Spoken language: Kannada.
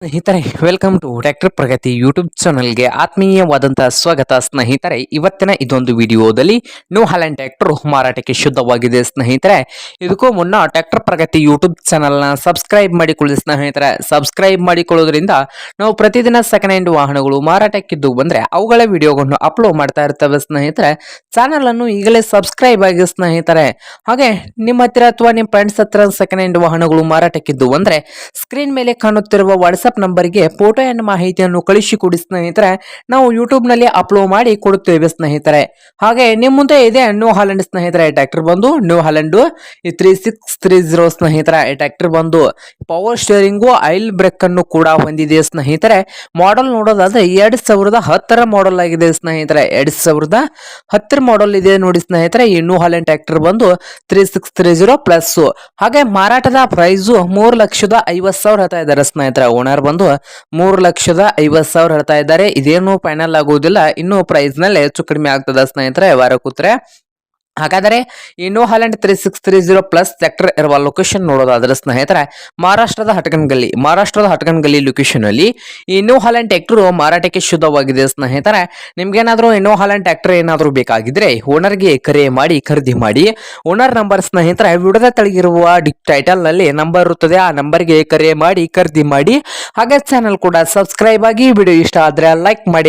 ಸ್ನೇಹಿತರೆ welcome to tractor Pragati YouTube ಚಾನಲ್ಗೆ ಆತ್ಮೀಯವಾದಂತಹ ಸ್ವಾಗತ ಸ್ನೇಹಿತರೆ. ಇವತ್ತಿನ ಇದೊಂದು ವಿಡಿಯೋದಲ್ಲಿ ನ್ಯೂ ಹಾಲೆಂಡ್ ಟ್ರ್ಯಾಕ್ಟರ್ ಮಾರಾಟಕ್ಕೆ ಶುದ್ಧವಾಗಿದೆ ಸ್ನೇಹಿತರೆ. ಇದಕ್ಕೂ ಮುನ್ನ ಟ್ರ್ಯಾಕ್ಟರ್ ಪ್ರಗತಿ ಯೂಟ್ಯೂಬ್ ಚಾನಲ್ನ ಸಬ್ಸ್ಕ್ರೈಬ್ ಮಾಡಿಕೊಳ್ಳಿ ಸ್ನೇಹಿತರೆ. ಸಬ್ಸ್ಕ್ರೈಬ್ ಮಾಡಿಕೊಳ್ಳೋದ್ರಿಂದ ನಾವು ಪ್ರತಿದಿನ ಸೆಕೆಂಡ್ ಹ್ಯಾಂಡ್ ವಾಹನಗಳು ಮಾರಾಟಕ್ಕಿದ್ದು ಬಂದ್ರೆ ಅವುಗಳ ವಿಡಿಯೋಗಳನ್ನು ಅಪ್ಲೋಡ್ ಮಾಡ್ತಾ ಇರ್ತೇವೆ ಸ್ನೇಹಿತರೆ. ಚಾನಲ್ ಅನ್ನು ಈಗಲೇ ಸಬ್ಸ್ಕ್ರೈಬ್ ಆಗಿ ಸ್ನೇಹಿತರೆ. ಹಾಗೆ ನಿಮ್ಮ ಹತ್ತಿರ ಅಥವಾ ನಿಮ್ಮ ಫ್ರೆಂಡ್ಸ್ ಹತ್ರ ಸೆಕೆಂಡ್ ಹ್ಯಾಂಡ್ ವಾಹನಗಳು ಮಾರಾಟಕ್ಕಿದ್ದು ಅಂದ್ರೆ ಸ್ಕ್ರೀನ್ ಮೇಲೆ ಕಾಣುತ್ತಿರುವ ವಾಟ್ಸ್ಆಪ್ ನಂಬರ್ಗೆ ಫೋಟೋ ಅಂಡ್ ಮಾಹಿತಿಯನ್ನು ಕಳಿಸಿಕೊಡಿ ಸ್ನೇಹಿತರೆ. ನಾವು ಯೂಟ್ಯೂಬ್ ನಲ್ಲಿ ಅಪ್ಲೋಡ್ ಮಾಡಿ ಕೊಡುತ್ತೇವೆ ಸ್ನೇಹಿತರೆ. ಹಾಗೆ ನಿಮ್ಮ ಮುಂದೆ ಇದೆ ನ್ಯೂ ಹಾಲೆಂಡ್ ಸ್ನೇಹಿತರೆ. ಟ್ರ್ಯಾಕ್ಟರ್ ಬಂದು ನ್ಯೂ ಹಾಲೆಂಡ್ 3630 ಸ್ನೇಹಿತರೆ. ಈ ಟ್ರ್ಯಾಕ್ಟರ್ ಬಂದು ಪವರ್ ಸ್ಟೇರಿಂಗು ಆಯಿಲ್ ಬ್ರೇಕ್ ಅನ್ನು ಕೂಡ ಹೊಂದಿದೆ ಸ್ನೇಹಿತರೆ. ಮಾಡೆಲ್ ನೋಡೋದಾದ್ರೆ 2010 ಮಾಡೆಲ್ ಆಗಿದೆ ಸ್ನೇಹಿತರೆ. 2010 ಮಾಡೆಲ್ ಇದೆ ನೋಡಿ ಸ್ನೇಹಿತರೆ. ಈ ನ್ಯೂ ಹಾಲೆಂಡ್ ಟ್ರ್ಯಾಕ್ಟರ್ ಬಂದು 3630 ಪ್ಲಸ್. ಹಾಗೆ ಮಾರಾಟದ ಪ್ರೈಸ್ 3,50,000 ಹೇಳ್ತಾ ಇದ್ದಾರೆ ಸ್ನೇಹಿತರೆ. ಓನರ್ ಬಂದು 3,50,000 ಹೇಳ್ತಾ ಇದ್ದಾರೆ. ಇದೇನು ಫೈನಲ್ ಆಗುವುದಿಲ್ಲ, ಇನ್ನು ಪ್ರೈಸ್ ನಲ್ಲಿ ಹೆಚ್ಚು ಕಡಿಮೆ ಆಗ್ತದ ಸ್ನೇಹಿತರೆ ವಾರ ಕೂತ್ರೆ. ಹಾಗಾದರೆ ಈ ನ್ಯೂ ಹಾಲೆಂಡ್ 3630 ಪ್ಲಸ್ ಟ್ರ್ಯಾಕ್ಟರ್ ಇರುವ ಲೊಕೇಶನ್ ನೋಡೋದಾದ್ರೆ ಸ್ನೇಹಿತರೆ ಮಹಾರಾಷ್ಟ್ರದ ಹಟಕನ್ಗಲ್ಲಿ ಲೊಕೇಶನ್ ಅಲ್ಲಿ ಈ ನ್ಯೂ ಹಾಲೆಂಡ್ ಟ್ರ್ಯಾಕ್ಟರ್ ಮಾರಾಟಕ್ಕೆ ಶುದ್ಧವಾಗಿದೆ ಸ್ನೇಹಿತರೆ. ನಿಮ್ಗೇನಾದ್ರೂ ನ್ಯೂ ಹಾಲೆಂಡ್ ಟ್ರ್ಯಾಕ್ಟರ್ ಏನಾದ್ರೂ ಬೇಕಾಗಿದ್ರೆ ಓನರ್ಗೆ ಕರೆ ಮಾಡಿ ಖರೀದಿ ಮಾಡಿ. ಓನರ್ ನಂಬರ್ ಸ್ನೇಹಿತರೆ ವಿಡಿಯೋದ ತೆಳಗಿರುವ ಟೈಟಲ್ ನಲ್ಲಿ ನಂಬರ್ ಇರುತ್ತದೆ. ಆ ನಂಬರ್ಗೆ ಕರೆ ಮಾಡಿ ಖರೀದಿ ಮಾಡಿ. ಹಾಗೆ ಚಾನಲ್ ಕೂಡ ಸಬ್ಸ್ಕ್ರೈಬ್ ಆಗಿ. ವಿಡಿಯೋ ಇಷ್ಟ ಆದ್ರೆ ಲೈಕ್ ಮಾಡಿ.